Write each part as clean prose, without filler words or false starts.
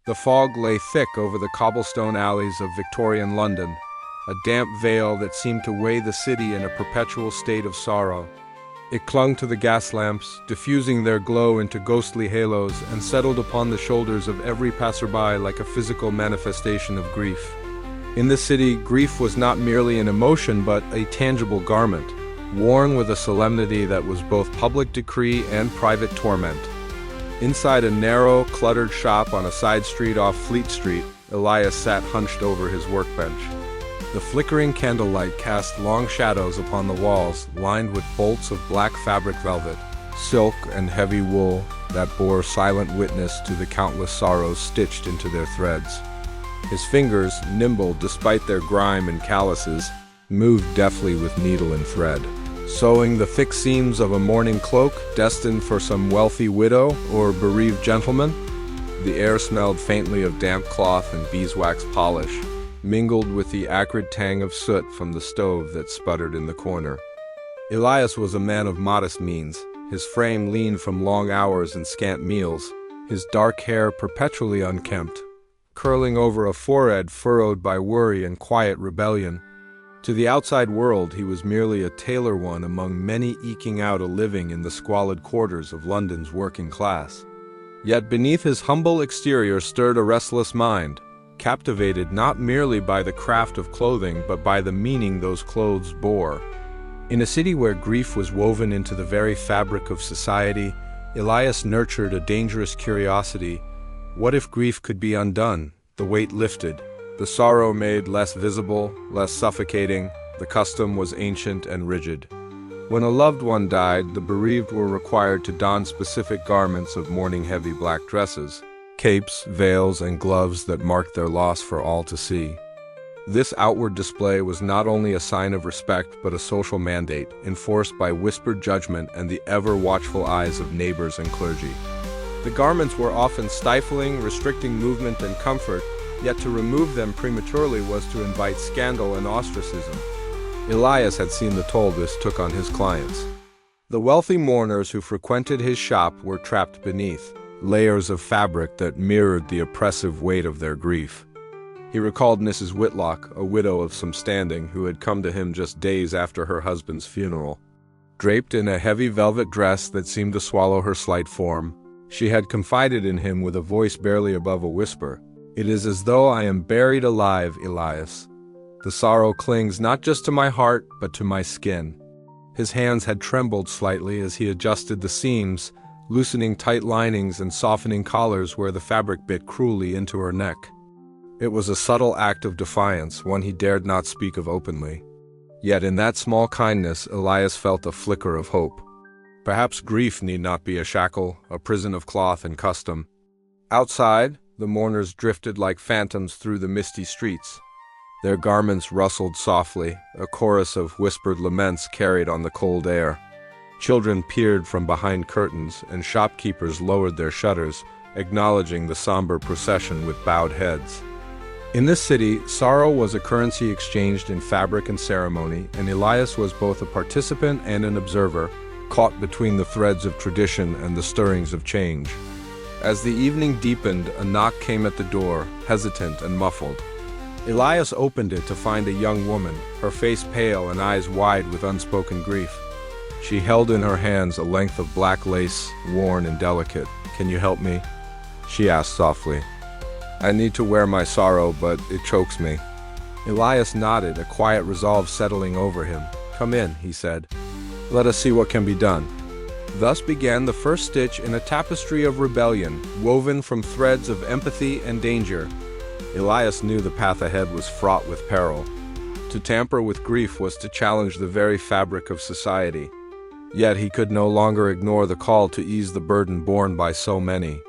The fog lay thick over the cobblestone alleys of Victorian London, a damp veil that seemed to weigh the city in a perpetual state of sorrow. It clung to the gas lamps, diffusing their glow into ghostly halos, and settled upon the shoulders of every passerby like a physical manifestation of grief. In the city, grief was not merely an emotion but a tangible garment, worn with a solemnity that was both public decree and private torment. Inside a narrow, cluttered shop on a side street off Fleet Street, Elias sat hunched over his workbench. The flickering candlelight cast long shadows upon the walls, lined with bolts of black fabric velvet, silk, and heavy wool that bore silent witness to the countless sorrows stitched into their threads. His fingers, nimble despite their grime and calluses, moved deftly with needle and thread, sewing the thick seams of a mourning cloak destined for some wealthy widow or bereaved gentleman. The air smelled faintly of damp cloth and beeswax polish, mingled with the acrid tang of soot from the stove that sputtered in the corner. Elias was a man of modest means, his frame lean from long hours and scant meals, his dark hair perpetually unkempt, curling over a forehead furrowed by worry and quiet rebellion. To the outside world he was merely a tailor one among many eking out a living in the squalid quarters of London's working class. Yet beneath his humble exterior stirred a restless mind, captivated not merely by the craft of clothing but by the meaning those clothes bore. In a city where grief was woven into the very fabric of society, Elias nurtured a dangerous curiosity. What if grief could be undone, the weight lifted, the sorrow made less visible, less suffocating? The custom was ancient and rigid. When a loved one died, the bereaved were required to don specific garments of mourning-heavy black dresses, capes, veils, and gloves that marked their loss for all to see. This outward display was not only a sign of respect but a social mandate, enforced by whispered judgment and the ever-watchful eyes of neighbors and clergy. The garments were often stifling, restricting movement and comfort, yet to remove them prematurely was to invite scandal and ostracism. Elias had seen the toll this took on his clients. The wealthy mourners who frequented his shop were trapped beneath layers of fabric that mirrored the oppressive weight of their grief. He recalled Mrs. Whitlock, a widow of some standing, who had come to him just days after her husband's funeral. Draped in a heavy velvet dress that seemed to swallow her slight form, she had confided in him with a voice barely above a whisper. "It is as though I am buried alive, Elias. The sorrow clings not just to my heart, but to my skin." His hands had trembled slightly as he adjusted the seams, loosening tight linings and softening collars where the fabric bit cruelly into her neck. It was a subtle act of defiance, one he dared not speak of openly. Yet in that small kindness, Elias felt a flicker of hope. Perhaps grief need not be a shackle, a prison of cloth and custom. Outside, the mourners drifted like phantoms through the misty streets. Their garments rustled softly, a chorus of whispered laments carried on the cold air. Children peered from behind curtains, and shopkeepers lowered their shutters, acknowledging the somber procession with bowed heads. In this city, sorrow was a currency exchanged in fabric and ceremony, and Elias was both a participant and an observer, caught between the threads of tradition and the stirrings of change. As the evening deepened, a knock came at the door, hesitant and muffled. Elias opened it to find a young woman, her face pale and eyes wide with unspoken grief. She held in her hands a length of black lace, worn and delicate. "Can you help me?" she asked softly. "I need to wear my sorrow, but it chokes me." Elias nodded, a quiet resolve settling over him. "Come in," he said. "Let us see what can be done." Thus began the first stitch in a tapestry of rebellion, woven from threads of empathy and danger. Elias knew the path ahead was fraught with peril. To tamper with grief was to challenge the very fabric of society. Yet he could no longer ignore the call to ease the burden borne by so many.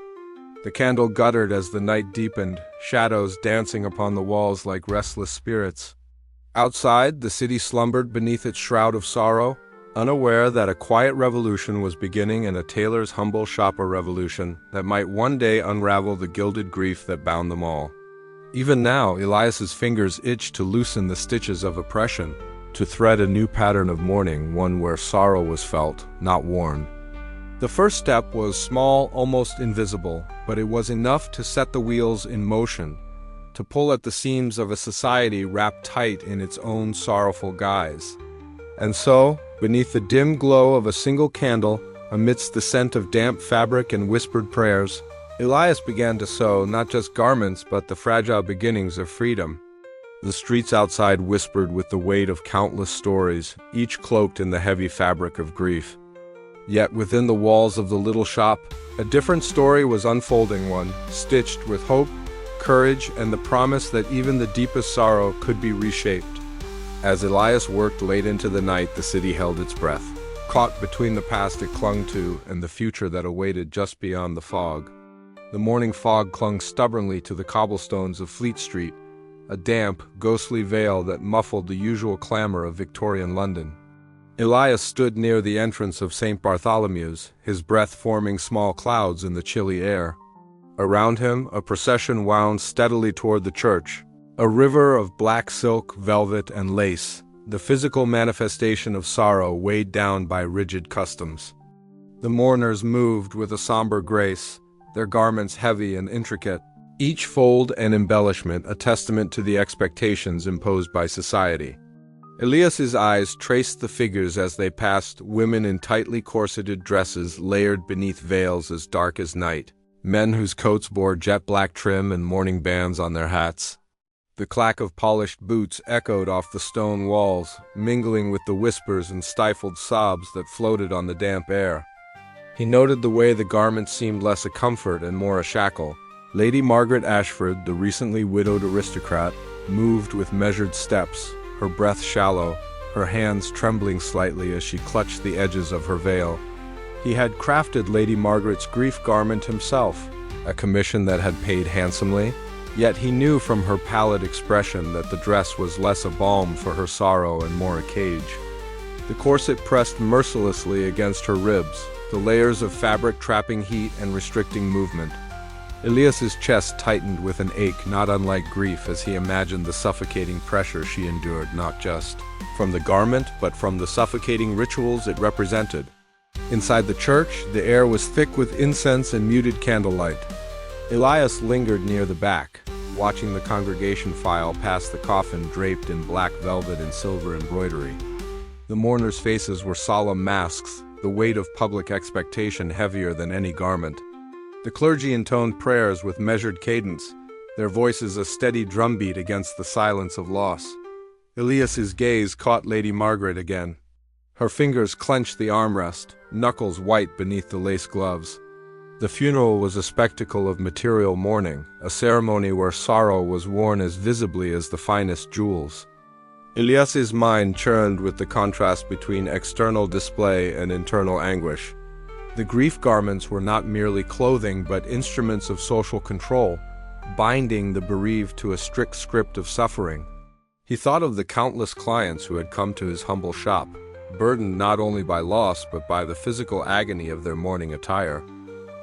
The candle guttered as the night deepened, shadows dancing upon the walls like restless spirits. Outside, the city slumbered beneath its shroud of sorrow, unaware that a quiet revolution was beginning and a tailor's humble shop a revolution that might one day unravel the gilded grief that bound them all. Even now, Elias's fingers itched to loosen the stitches of oppression, to thread a new pattern of mourning, one where sorrow was felt, not worn. The first step was small, almost invisible, but it was enough to set the wheels in motion, to pull at the seams of a society wrapped tight in its own sorrowful guise. And so, beneath the dim glow of a single candle, amidst the scent of damp fabric and whispered prayers, Elias began to sew not just garments but the fragile beginnings of freedom. The streets outside whispered with the weight of countless stories, each cloaked in the heavy fabric of grief. Yet within the walls of the little shop, a different story was unfolding, one stitched with hope, courage, and the promise that even the deepest sorrow could be reshaped. As Elias worked late into the night, the city held its breath, caught between the past it clung to and the future that awaited just beyond the fog. The morning fog clung stubbornly to the cobblestones of Fleet Street, a damp, ghostly veil that muffled the usual clamor of Victorian London. Elias stood near the entrance of St. Bartholomew's, his breath forming small clouds in the chilly air. Around him, a procession wound steadily toward the church, a river of black silk, velvet, and lace, the physical manifestation of sorrow weighed down by rigid customs. The mourners moved with a somber grace, their garments heavy and intricate, each fold and embellishment a testament to the expectations imposed by society. Elias's eyes traced the figures as they passed, women in tightly corseted dresses layered beneath veils as dark as night, men whose coats bore jet black trim and mourning bands on their hats. The clack of polished boots echoed off the stone walls, mingling with the whispers and stifled sobs that floated on the damp air. He noted the way the garments seemed less a comfort and more a shackle. Lady Margaret Ashford, the recently widowed aristocrat, moved with measured steps, her breath shallow, her hands trembling slightly as she clutched the edges of her veil. He had crafted Lady Margaret's grief garment himself, a commission that had paid handsomely, yet he knew from her pallid expression that the dress was less a balm for her sorrow and more a cage. The corset pressed mercilessly against her ribs, the layers of fabric trapping heat and restricting movement. Elias's chest tightened with an ache not unlike grief as he imagined the suffocating pressure she endured not just from the garment but from the suffocating rituals it represented. Inside the church, the air was thick with incense and muted candlelight. Elias lingered near the back, watching the congregation file past the coffin draped in black velvet and silver embroidery. The mourners' faces were solemn masks, the weight of public expectation heavier than any garment. The clergy intoned prayers with measured cadence, their voices a steady drumbeat against the silence of loss. Elias's gaze caught Lady Margaret again. Her fingers clenched the armrest, knuckles white beneath the lace gloves. The funeral was a spectacle of material mourning, a ceremony where sorrow was worn as visibly as the finest jewels. Elias's mind churned with the contrast between external display and internal anguish. The grief garments were not merely clothing but instruments of social control, binding the bereaved to a strict script of suffering. He thought of the countless clients who had come to his humble shop, burdened not only by loss but by the physical agony of their mourning attire.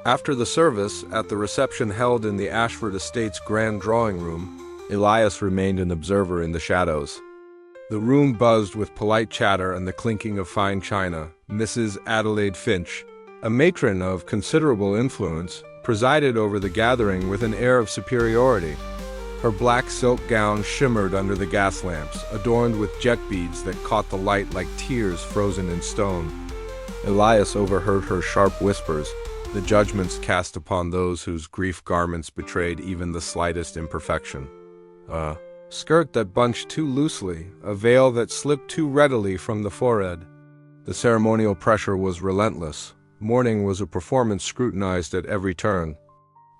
After the service, at the reception held in the Ashford Estate's grand drawing room, Elias remained an observer in the shadows. The room buzzed with polite chatter and the clinking of fine china. Mrs. Adelaide Finch, a matron of considerable influence, presided over the gathering with an air of superiority. Her black silk gown shimmered under the gas lamps, adorned with jet beads that caught the light like tears frozen in stone. Elias overheard her sharp whispers, the judgments cast upon those whose grief garments betrayed even the slightest imperfection. A skirt that bunched too loosely, a veil that slipped too readily from the forehead. The ceremonial pressure was relentless. Mourning was a performance scrutinized at every turn.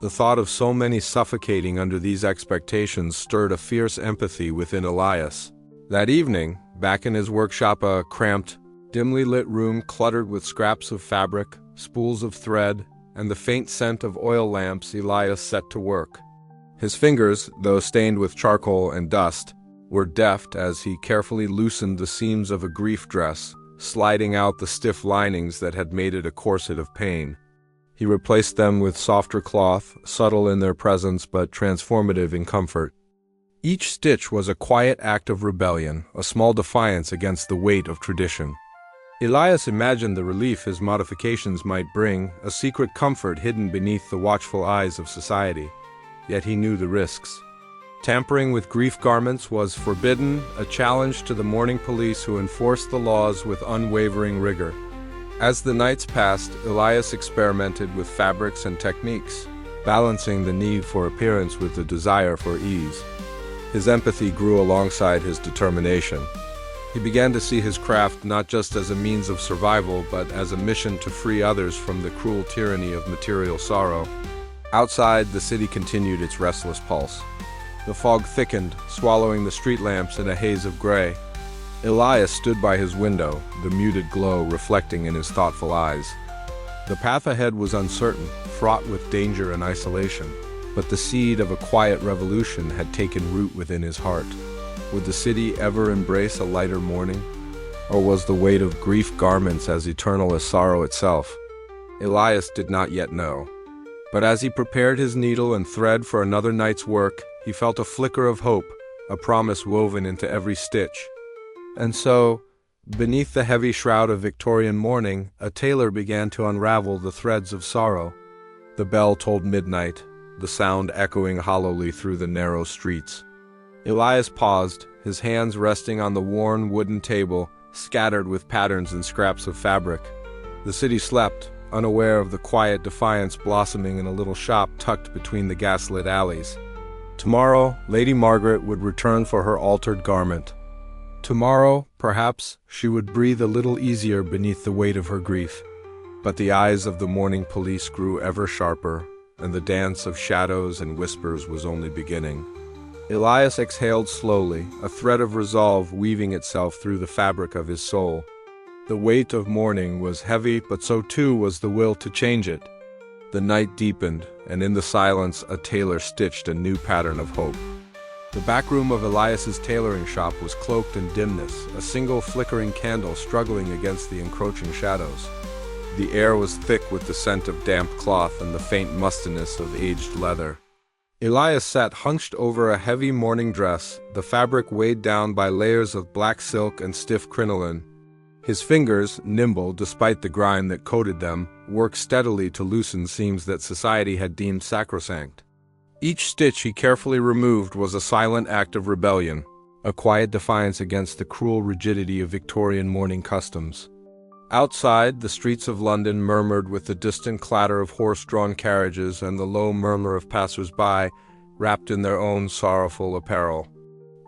The thought of so many suffocating under these expectations stirred a fierce empathy within Elias. That evening, back in his workshop, a cramped, dimly lit room cluttered with scraps of fabric, spools of thread, and the faint scent of oil lamps, Elias set to work. His fingers, though stained with charcoal and dust, were deft as he carefully loosened the seams of a grief dress, sliding out the stiff linings that had made it a corset of pain. He replaced them with softer cloth, subtle in their presence but transformative in comfort. Each stitch was a quiet act of rebellion, a small defiance against the weight of tradition. Elias imagined the relief his modifications might bring, a secret comfort hidden beneath the watchful eyes of society. Yet he knew the risks. Tampering with grief garments was forbidden, a challenge to the mourning police who enforced the laws with unwavering rigor. As the nights passed, Elias experimented with fabrics and techniques, balancing the need for appearance with the desire for ease. His empathy grew alongside his determination. He began to see his craft not just as a means of survival, but as a mission to free others from the cruel tyranny of material sorrow. Outside, the city continued its restless pulse. The fog thickened, swallowing the street lamps in a haze of gray. Elias stood by his window, the muted glow reflecting in his thoughtful eyes. The path ahead was uncertain, fraught with danger and isolation, but the seed of a quiet revolution had taken root within his heart. Would the city ever embrace a lighter morning? Or was the weight of grief garments as eternal as sorrow itself? Elias did not yet know. But as he prepared his needle and thread for another night's work, he felt a flicker of hope, a promise woven into every stitch. And so, beneath the heavy shroud of Victorian mourning, a tailor began to unravel the threads of sorrow. The bell tolled midnight, the sound echoing hollowly through the narrow streets. Elias paused, his hands resting on the worn wooden table, scattered with patterns and scraps of fabric. The city slept, unaware of the quiet defiance blossoming in a little shop tucked between the gaslit alleys. Tomorrow, Lady Margaret would return for her altered garment. Tomorrow, perhaps, she would breathe a little easier beneath the weight of her grief. But the eyes of the mourning police grew ever sharper, and the dance of shadows and whispers was only beginning. Elias exhaled slowly, a thread of resolve weaving itself through the fabric of his soul. The weight of mourning was heavy, but so too was the will to change it. The night deepened, and in the silence a tailor stitched a new pattern of hope. The back room of Elias's tailoring shop was cloaked in dimness, a single flickering candle struggling against the encroaching shadows. The air was thick with the scent of damp cloth and the faint mustiness of aged leather. Elias sat hunched over a heavy mourning dress, the fabric weighed down by layers of black silk and stiff crinoline. His fingers, nimble despite the grime that coated them, worked steadily to loosen seams that society had deemed sacrosanct. Each stitch he carefully removed was a silent act of rebellion, a quiet defiance against the cruel rigidity of Victorian mourning customs. Outside, the streets of London murmured with the distant clatter of horse-drawn carriages and the low murmur of passers-by, wrapped in their own sorrowful apparel.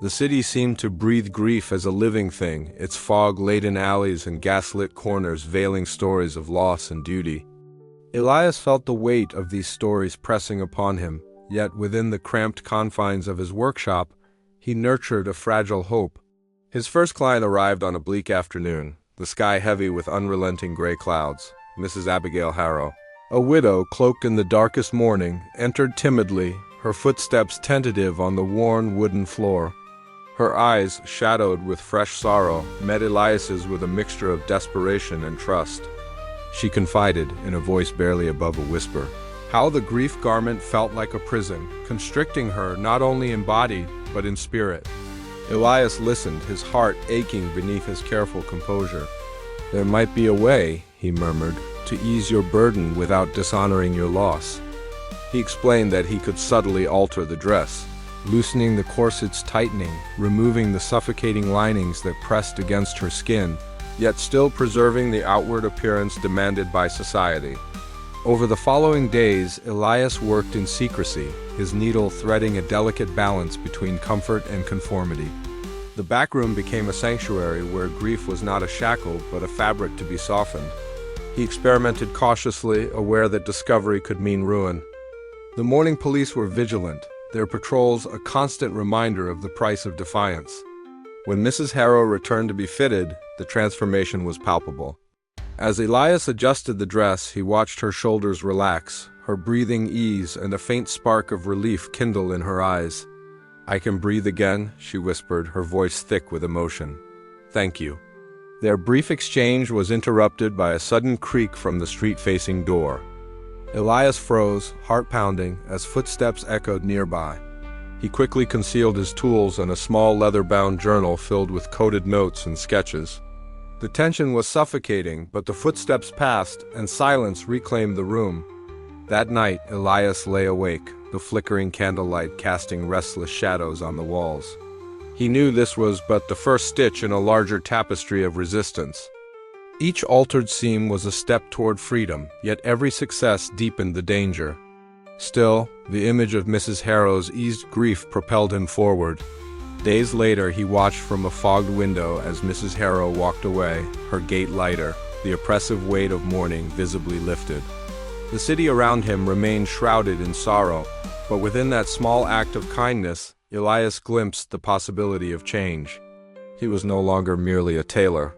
The city seemed to breathe grief as a living thing, its fog-laden alleys and gaslit corners veiling stories of loss and duty. Elias felt the weight of these stories pressing upon him, yet within the cramped confines of his workshop, he nurtured a fragile hope. His first client arrived on a bleak afternoon, the sky heavy with unrelenting gray clouds. Mrs. Abigail Harrow, a widow cloaked in the darkest mourning, entered timidly, her footsteps tentative on the worn wooden floor. Her eyes, shadowed with fresh sorrow, met Elias's with a mixture of desperation and trust. She confided, in a voice barely above a whisper, how the grief garment felt like a prison, constricting her not only in body, but in spirit. Elias listened, his heart aching beneath his careful composure. "There might be a way," he murmured, "to ease your burden without dishonoring your loss." He explained that he could subtly alter the dress, loosening the corset's tightening, removing the suffocating linings that pressed against her skin, yet still preserving the outward appearance demanded by society. Over the following days, Elias worked in secrecy, his needle threading a delicate balance between comfort and conformity. The back room became a sanctuary where grief was not a shackle but a fabric to be softened. He experimented cautiously, aware that discovery could mean ruin. The mourning police were vigilant, their patrols a constant reminder of the price of defiance. When Mrs. Harrow returned to be fitted, the transformation was palpable. As Elias adjusted the dress, he watched her shoulders relax, her breathing ease, and a faint spark of relief kindle in her eyes. "I can breathe again," she whispered, her voice thick with emotion. "Thank you." Their brief exchange was interrupted by a sudden creak from the street-facing door. Elias froze, heart pounding, as footsteps echoed nearby. He quickly concealed his tools and a small leather-bound journal filled with coded notes and sketches. The tension was suffocating, but the footsteps passed, and silence reclaimed the room. That night, Elias lay awake, the flickering candlelight casting restless shadows on the walls. He knew this was but the first stitch in a larger tapestry of resistance. Each altered seam was a step toward freedom, yet every success deepened the danger. Still, the image of Mrs. Harrow's eased grief propelled him forward. Days later, he watched from a fogged window as Mrs. Harrow walked away, her gait lighter, the oppressive weight of mourning visibly lifted. The city around him remained shrouded in sorrow, but within that small act of kindness, Elias glimpsed the possibility of change. He was no longer merely a tailor.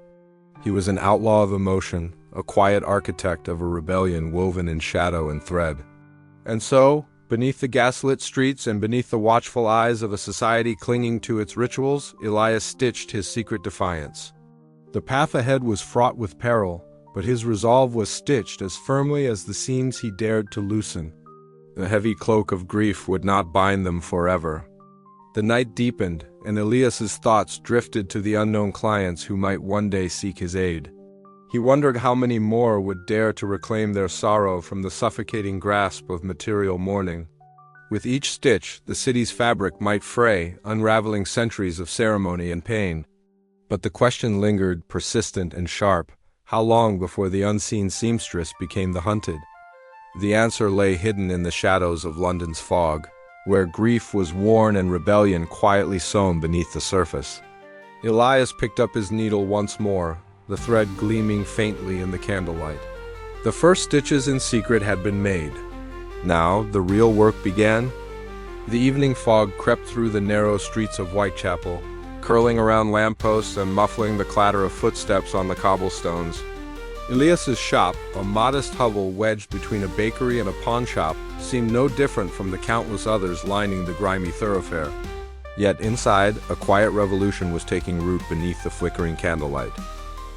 He was an outlaw of emotion, a quiet architect of a rebellion woven in shadow and thread. And so, beneath the gaslit streets and beneath the watchful eyes of a society clinging to its rituals, Elias stitched his secret defiance. The path ahead was fraught with peril, but his resolve was stitched as firmly as the seams he dared to loosen. The heavy cloak of grief would not bind them forever. The night deepened, and Elias's thoughts drifted to the unknown clients who might one day seek his aid. He wondered how many more would dare to reclaim their sorrow from the suffocating grasp of material mourning. With each stitch, the city's fabric might fray, unraveling centuries of ceremony and pain. But the question lingered, persistent and sharp: how long before the unseen seamstress became the hunted? The answer lay hidden in the shadows of London's fog, where grief was worn and rebellion quietly sown beneath the surface. Elias picked up his needle once more, the thread gleaming faintly in the candlelight. The first stitches in secret had been made. Now the real work began. The evening fog crept through the narrow streets of Whitechapel, curling around lampposts and muffling the clatter of footsteps on the cobblestones. Elias's shop, a modest hovel wedged between a bakery and a pawnshop, seemed no different from the countless others lining the grimy thoroughfare. Yet inside, a quiet revolution was taking root beneath the flickering candlelight.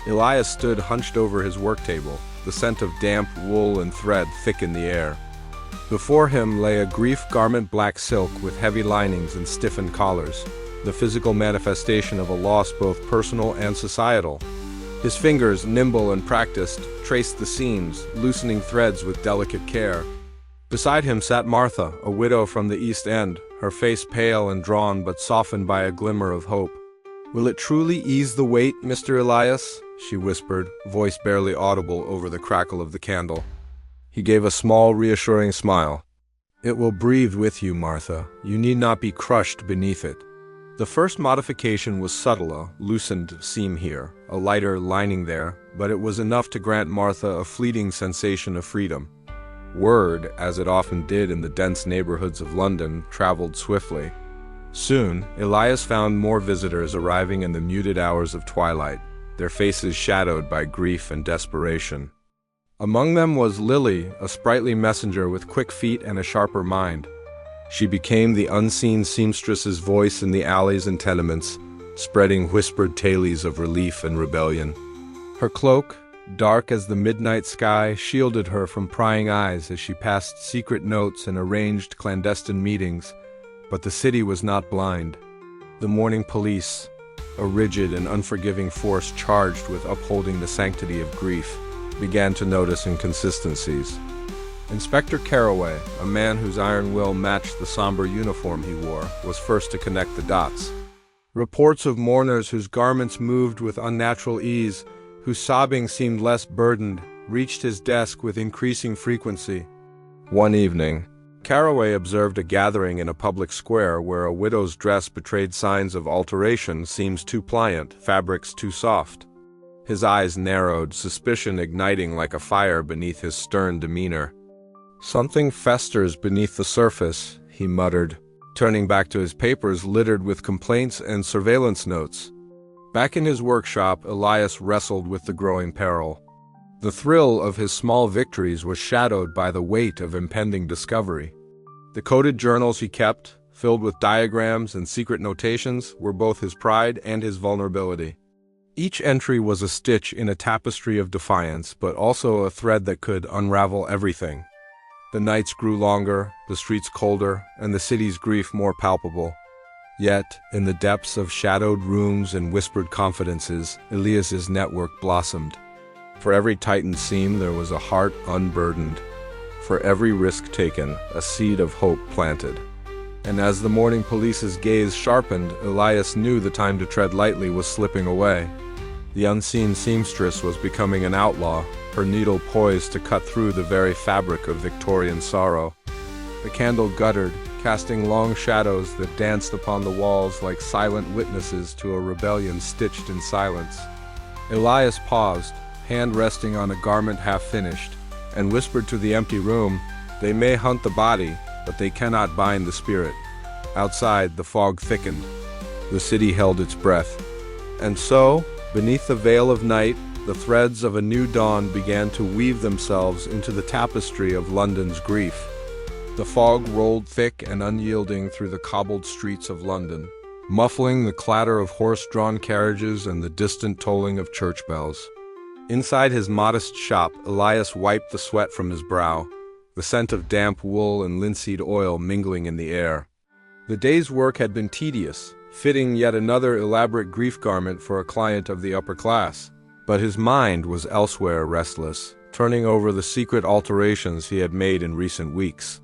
Elias stood hunched over his work table, the scent of damp wool and thread thick in the air. Before him lay a grief garment black silk with heavy linings and stiffened collars, the physical manifestation of a loss both personal and societal. His fingers, nimble and practiced, traced the seams, loosening threads with delicate care. Beside him sat Martha, a widow from the East End, her face pale and drawn but softened by a glimmer of hope. "Will it truly ease the weight, Mr. Elias?" she whispered, voice barely audible over the crackle of the candle. He gave a small, reassuring smile. "It will breathe with you, Martha. You need not be crushed beneath it." The first modification was subtle, a loosened seam here, a lighter lining there, but it was enough to grant Martha a fleeting sensation of freedom. Word, as it often did in the dense neighborhoods of London, traveled swiftly. Soon, Elias found more visitors arriving in the muted hours of twilight, their faces shadowed by grief and desperation. Among them was Lily, a sprightly messenger with quick feet and a sharper mind. She became the unseen seamstress's voice in the alleys and tenements, spreading whispered tales of relief and rebellion. Her cloak, dark as the midnight sky, shielded her from prying eyes as she passed secret notes and arranged clandestine meetings, but the city was not blind. The morning police, a rigid and unforgiving force charged with upholding the sanctity of grief, began to notice inconsistencies. Inspector Caraway, a man whose iron will matched the somber uniform he wore, was first to connect the dots. Reports of mourners whose garments moved with unnatural ease, whose sobbing seemed less burdened, reached his desk with increasing frequency. One evening, Caraway observed a gathering in a public square where a widow's dress betrayed signs of alteration, seams too pliant, fabrics too soft. His eyes narrowed, suspicion igniting like a fire beneath his stern demeanor. "Something festers beneath the surface," he muttered, turning back to his papers littered with complaints and surveillance notes. Back in his workshop, Elias wrestled with the growing peril. The thrill of his small victories was shadowed by the weight of impending discovery. The coded journals he kept, filled with diagrams and secret notations, were both his pride and his vulnerability. Each entry was a stitch in a tapestry of defiance, but also a thread that could unravel everything. The nights grew longer, the streets colder, and the city's grief more palpable. Yet, in the depths of shadowed rooms and whispered confidences, Elise's network blossomed. For every tightened seam there was a heart unburdened. For every risk taken, a seed of hope planted. And as the morning police's gaze sharpened, Elias knew the time to tread lightly was slipping away. The unseen seamstress was becoming an outlaw, her needle poised to cut through the very fabric of Victorian sorrow. The candle guttered, casting long shadows that danced upon the walls like silent witnesses to a rebellion stitched in silence. Elias paused, hand resting on a garment half-finished, and whispered to the empty room, "They may hunt the body, but they cannot bind the spirit." Outside, the fog thickened. The city held its breath. And so, beneath the veil of night, the threads of a new dawn began to weave themselves into the tapestry of London's grief. The fog rolled thick and unyielding through the cobbled streets of London, muffling the clatter of horse-drawn carriages and the distant tolling of church bells. Inside his modest shop, Elias wiped the sweat from his brow, the scent of damp wool and linseed oil mingling in the air. The day's work had been tedious, fitting yet another elaborate grief garment for a client of the upper class. But his mind was elsewhere restless, turning over the secret alterations he had made in recent weeks.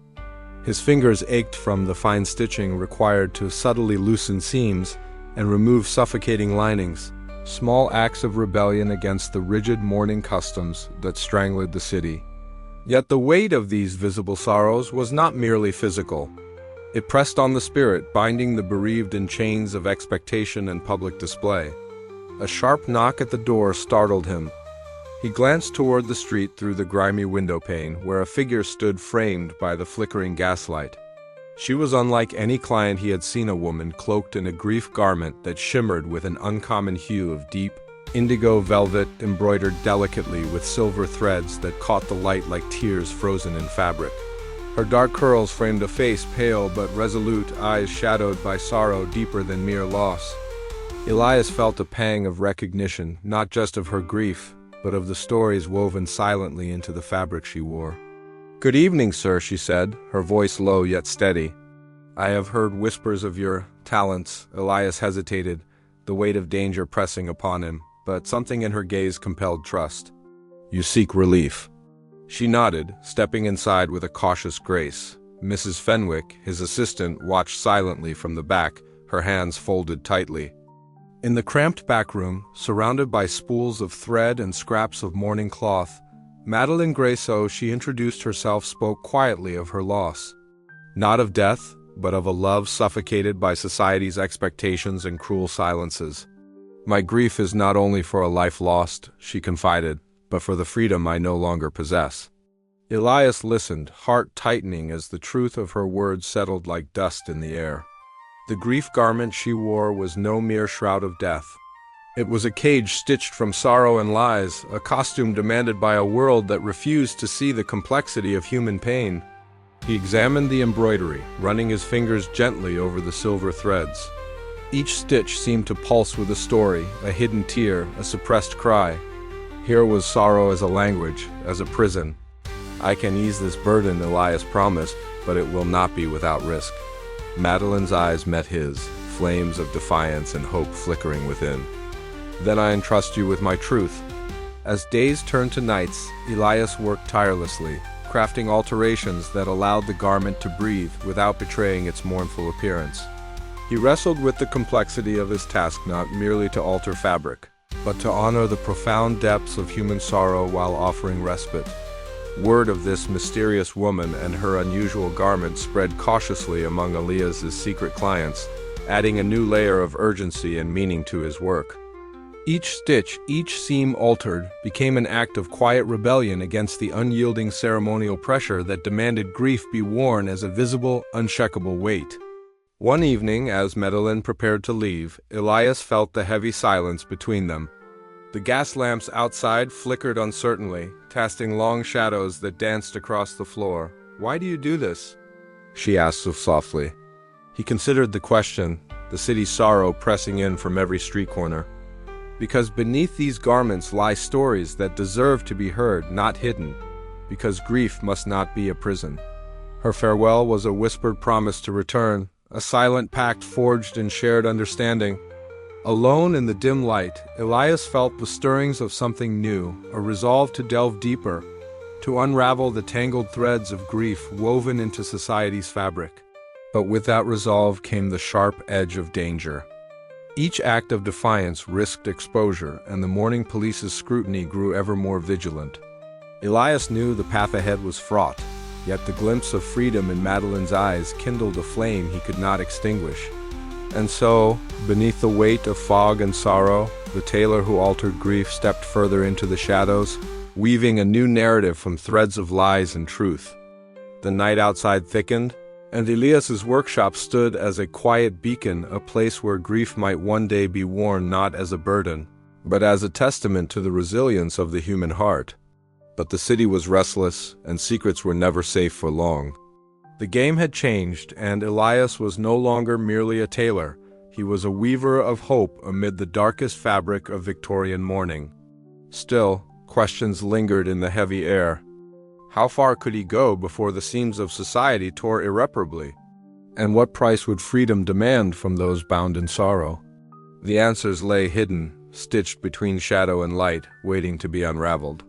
His fingers ached from the fine stitching required to subtly loosen seams and remove suffocating linings, small acts of rebellion against the rigid mourning customs that strangled the city. Yet the weight of these visible sorrows was not merely physical. It pressed on the spirit, binding the bereaved in chains of expectation and public display. A sharp knock at the door startled him. He glanced toward the street through the grimy windowpane, where a figure stood framed by the flickering gaslight. She was unlike any client he had seen, a woman cloaked in a grief garment that shimmered with an uncommon hue of deep, indigo velvet embroidered delicately with silver threads that caught the light like tears frozen in fabric. Her dark curls framed a face pale but resolute, eyes shadowed by sorrow deeper than mere loss. Elias felt a pang of recognition, not just of her grief, but of the stories woven silently into the fabric she wore. "Good evening, sir," she said, her voice low yet steady. "I have heard whispers of your talents." Elias hesitated, the weight of danger pressing upon him, but something in her gaze compelled trust. "You seek relief." She nodded, stepping inside with a cautious grace. Mrs. Fenwick, his assistant, watched silently from the back, her hands folded tightly. In the cramped back room, surrounded by spools of thread and scraps of mourning cloth, Madeleine Grayso, she introduced herself, spoke quietly of her loss. Not of death, but of a love suffocated by society's expectations and cruel silences. "My grief is not only for a life lost," she confided, "but for the freedom I no longer possess." Elias listened, heart tightening as the truth of her words settled like dust in the air. The grief garment she wore was no mere shroud of death. It was a cage stitched from sorrow and lies, a costume demanded by a world that refused to see the complexity of human pain. He examined the embroidery, running his fingers gently over the silver threads. Each stitch seemed to pulse with a story, a hidden tear, a suppressed cry. Here was sorrow as a language, as a prison. "I can ease this burden," Elias promised, "but it will not be without risk." Madeleine's eyes met his, flames of defiance and hope flickering within. "Then I entrust you with my truth." As days turned to nights, Elias worked tirelessly, crafting alterations that allowed the garment to breathe without betraying its mournful appearance. He wrestled with the complexity of his task, not merely to alter fabric, but to honor the profound depths of human sorrow while offering respite. Word of this mysterious woman and her unusual garment spread cautiously among Elias's secret clients, adding a new layer of urgency and meaning to his work. Each stitch, each seam altered, became an act of quiet rebellion against the unyielding ceremonial pressure that demanded grief be worn as a visible, unshakable weight. One evening, as Madeleine prepared to leave, Elias felt the heavy silence between them. The gas lamps outside flickered uncertainly, casting long shadows that danced across the floor. "Why do you do this?" she asked so softly. He considered the question, the city's sorrow pressing in from every street corner. "Because beneath these garments lie stories that deserve to be heard, not hidden. Because grief must not be a prison." Her farewell was a whispered promise to return, a silent pact forged in shared understanding. Alone in the dim light, Elias felt the stirrings of something new, a resolve to delve deeper, to unravel the tangled threads of grief woven into society's fabric. But with that resolve came the sharp edge of danger. Each act of defiance risked exposure, and the morning police's scrutiny grew ever more vigilant. Elias knew the path ahead was fraught, yet the glimpse of freedom in Madeline's eyes kindled a flame he could not extinguish. And so, beneath the weight of fog and sorrow, the tailor who altered grief stepped further into the shadows, weaving a new narrative from threads of lies and truth. The night outside thickened, and Elias's workshop stood as a quiet beacon, a place where grief might one day be worn not as a burden, but as a testament to the resilience of the human heart. But the city was restless, and secrets were never safe for long. The game had changed, and Elias was no longer merely a tailor. He was a weaver of hope amid the darkest fabric of Victorian morning. Still, questions lingered in the heavy air. How far could he go before the seams of society tore irreparably? And what price would freedom demand from those bound in sorrow? The answers lay hidden, stitched between shadow and light, waiting to be unraveled.